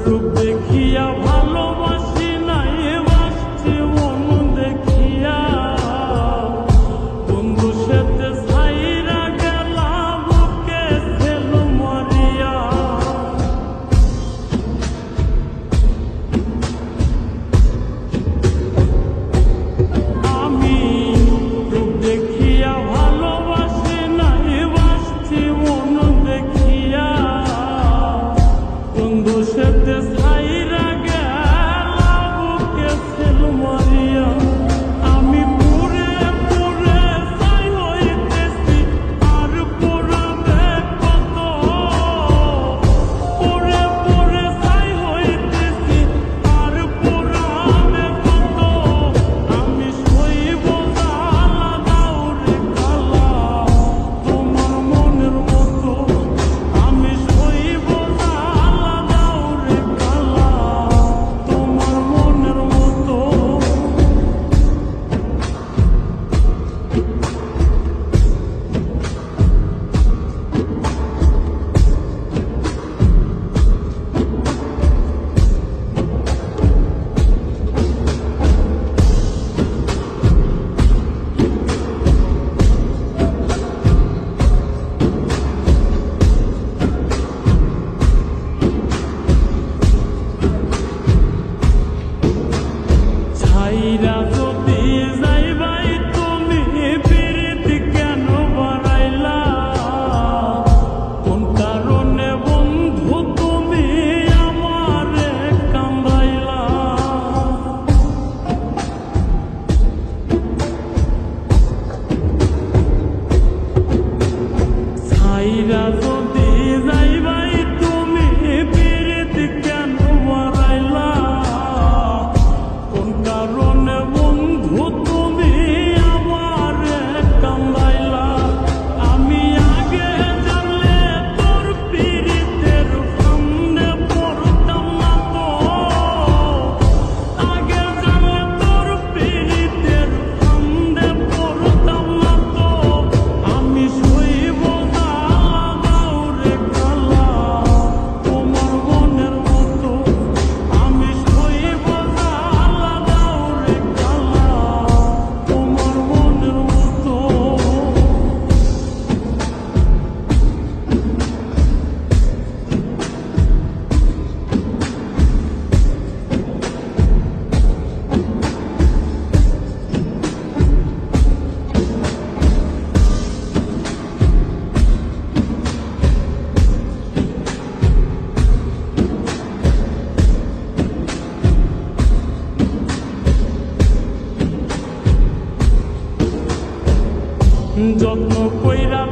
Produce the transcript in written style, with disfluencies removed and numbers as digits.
রূপ দেখিয়া ভালোবাসি নাই বাসছি মন দেখিয়া বন্ধু সাথে ছাইরা গেলা বুকে ছেল মরিয়া আমি রূপ দেখিয়া ভালোবাসি নাই বাসছি মন দেখিয়া বন্ধু সাথে ছাইরা গেলা বুকে ছেল মরিয়া আমি পুরে পুরে ছাই হইতেছি আর পুরাবে কত পুরে পুরে ছাই হইতেছি আর পুরাবে কত আমি সইব জ্বালা দাও রে কালা তোমার মনের মতো আমি সইব জ্বালা দাও রে কালা তোমার মনের মতো ছাইরা যদি যাইবাই তুমি প্রীতি কেন বাড়াইলা কোন কারণে বন্ধু তুমি আমারে কান্দাইলা ছাইরা যদি যাইবাই তুমি প্রীতি কেন বাড়াইলা কোন কারণে বন্ধু তুমি আমারে কান্দাইলা আমি আগে জানলে তোর পীড়িতের সামনে পড়তাম না তো আগে জানলে তোর পীড়িতের সামনে পড়তাম না তো আমি সইব জ্বালা দাও রে কালা তোমার মনের মতো আমি সইব জ্বালা দাও রে কালা তোমার মনের মতো যত্ন কইরা